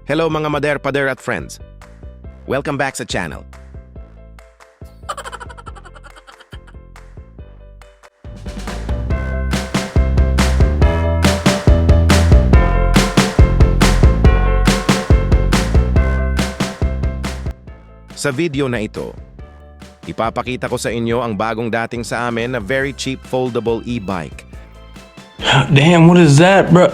Hello mga mader, pader at friends. Welcome back sa channel. Sa video na ito, ipapakita ko sa inyo ang bagong dating sa amin na very cheap foldable e-bike. Damn, what is that, bro?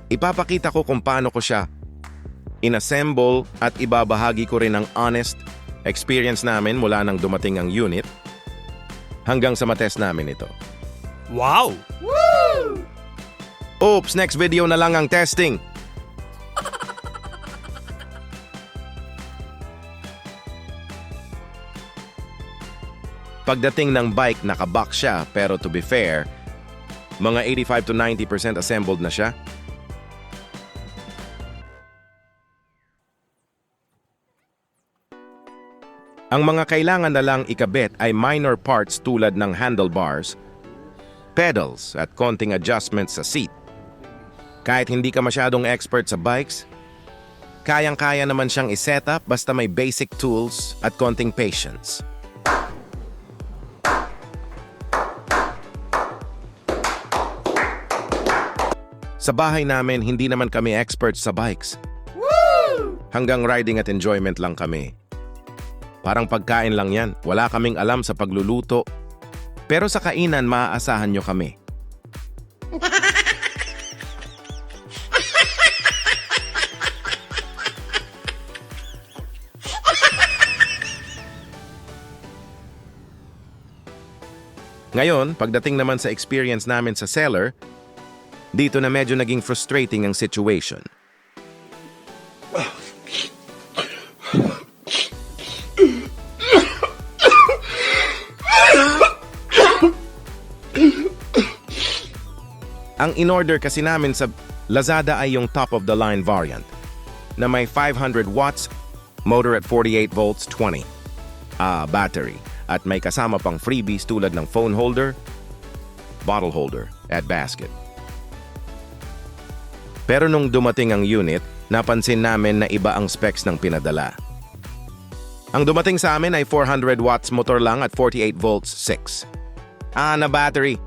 Ipapakita ko kung paano ko siya inassemble at ibabahagi ko rin ang honest experience namin mula nang dumating ang unit hanggang sa matest namin ito. Wow! Oops, next video na lang ang testing. Pagdating ng bike, nakabox siya pero to be fair, mga 85 to 90% assembled na siya. Ang mga kailangan na lang ikabit ay minor parts tulad ng handlebars, pedals at konting adjustments sa seat. Kahit hindi ka masyadong expert sa bikes, kayang-kaya naman siyang iset up basta may basic tools at konting patience. Sa bahay namin, hindi naman kami experts sa bikes. Hanggang riding at enjoyment lang kami. Parang pagkain lang yan. Wala kaming alam sa pagluluto. Pero sa kainan, maaasahan nyo kami. Ngayon, pagdating naman sa experience namin sa seller, dito na medyo naging frustrating ang situation. Ang in-order kasi namin sa Lazada ay yung top-of-the-line variant na may 500 watts, motor at 48 volts, 20 battery at may kasama pang freebies tulad ng phone holder, bottle holder at basket. Pero nung dumating ang unit, napansin namin na iba ang specs ng pinadala. Ang dumating sa amin ay 400 watts motor lang at 48 volts, 6 na battery.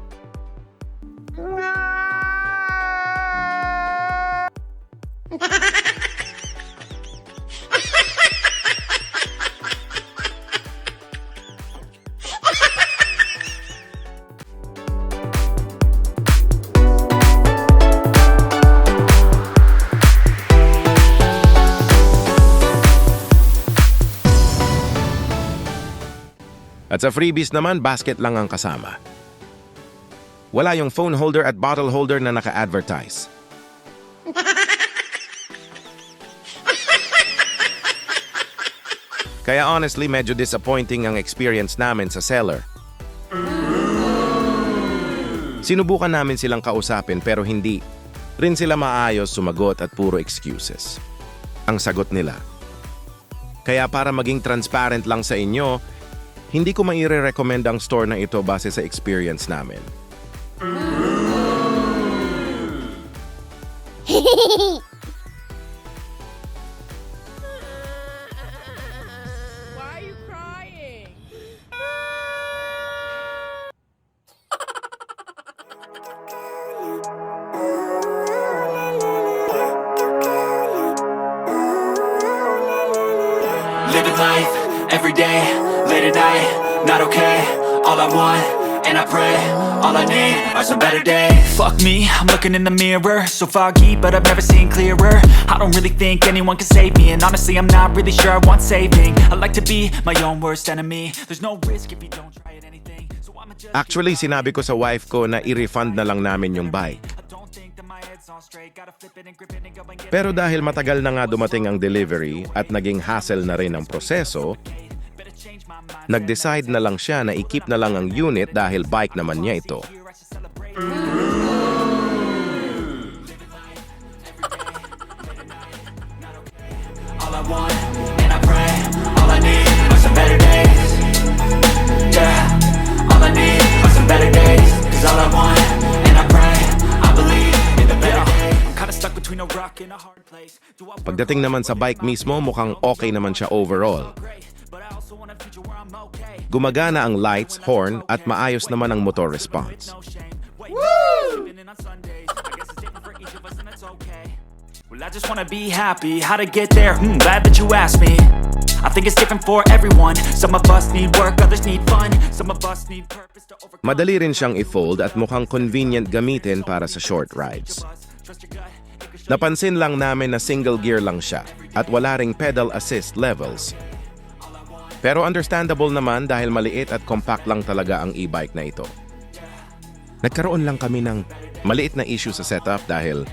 At sa freebies naman, basket lang ang kasama. Wala yung phone holder at bottle holder na naka-advertise. Kaya honestly, medyo disappointing ang experience namin sa seller. Sinubukan namin silang kausapin pero hindi rin sila maayos sumagot at puro excuses ang sagot nila. Kaya para maging transparent lang sa inyo, hindi ko maire-recommend ang store na ito base sa experience namin. Why are you crying? Living life, every day, late at night, not okay. All I want, and I pray. All I need are some better days. Fuck me, I'm looking in the mirror, so foggy, but I've never seen clearer. I don't really think anyone can save me, and honestly I'm not really sure I want saving. I like to be my own worst enemy. There's no risk if you don't try at anything, so I'ma just Actually, sinabi ko sa wife ko na i-refund na lang namin yung bike. I don't think that my head's on straight. Gotta flip it and grip it and go and get Pero dahil matagal na nga dumating ang delivery at naging hassle na rin ang proseso, better change my mind. nag-decide na lang siya na i-keep na lang ang unit dahil bike naman niya ito. Here I should celebrate. All I want, and I pray, all I need are some better days. Yeah, all I need are some better days. 'Cause all I want, and I pray, I believe in the better days. I'm kinda stuck between a rock and a hard place. Do I work Pagdating naman sa bike mismo, mukhang okay naman siya overall. great, but I also want a future where I'm okay. Gumagana ang lights, horn at maayos naman ang motor response. No shame. Wait, sleeping in on Sundays. I guess it's different for each of us, and that's okay. Well, I just wanna be happy. How to get there? Glad that you asked me. I think it's different for everyone. Some of us need work, others need fun. Some of us need purpose to overcome. Madali rin siyang i-fold at mukhang convenient gamitin para sa short rides. Trust your gut. It can show Napansin lang namin na single gear lang siya at wala ring pedal assist levels. Pero understandable naman dahil maliit at compact lang talaga ang e-bike na ito. Nagkaroon lang kami ng maliit na issue sa setup dahil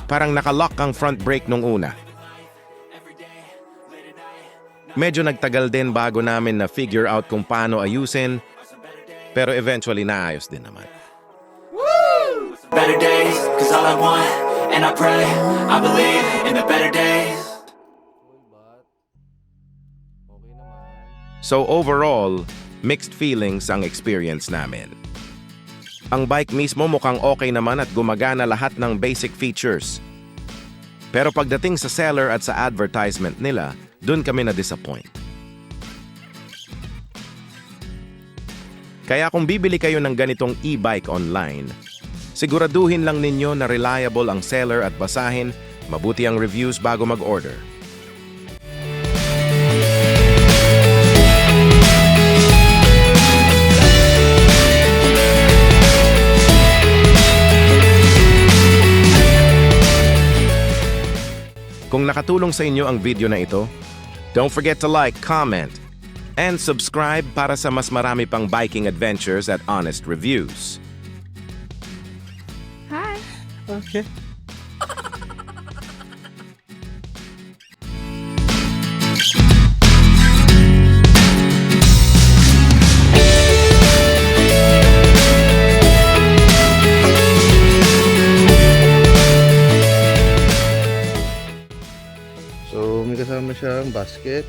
parang nakalock ang front brake nung una. Medyo nagtagal din bago namin na figure out kung paano ayusin, pero eventually naayos din naman. better days. 'Cause all I want, and I pray, I believe in the better days. So overall, mixed feelings ang experience namin. Ang bike mismo mukhang okay naman at gumagana lahat ng basic features. Pero pagdating sa seller at sa advertisement nila, dun kami na-disappoint. Kaya kung bibili kayo ng ganitong e-bike online, siguraduhin lang ninyo na reliable ang seller at basahin mabuti ang reviews bago mag-order. Kung nakatulong sa inyo ang video na ito, don't forget to like, comment, and subscribe para sa mas marami pang biking adventures at honest reviews. Hi. Okay. So, may kasama siyang basket.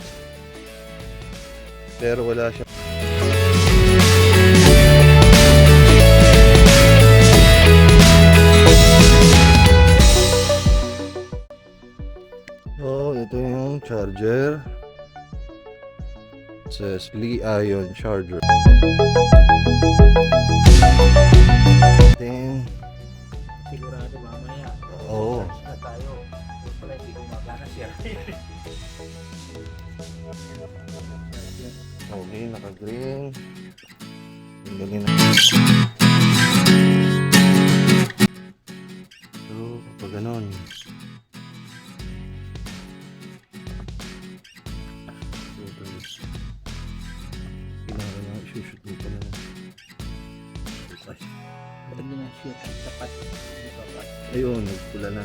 Pero wala siya. So, ito yung charger. It says Li-ion charger. Then, Sigurado mamaya. oo. Na tayo. Yung pala hindi gumagana siya. Okay, naka-green. Tinggalin na. So, kapag ganon. So, guys. Kailangan lang isushoot mo pala. Ay, Hindi na shoot ang tapat. Hindi pa ba? ayun, nagpula na.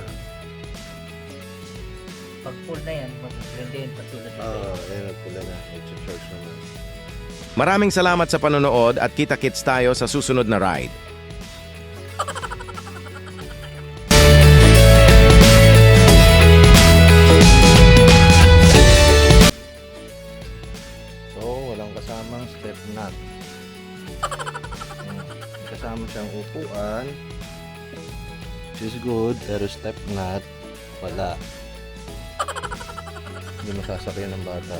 Pag full na yan, mag-grill din patulad nito. Ayun, nagpula na. Nag-charge naman. Maraming salamat sa panonood at kita-kits tayo sa susunod na ride. So, walang kasamang step nut. May kasama siyang upuan. Which is good, pero step nut, wala. Hindi masasakyan ng bata.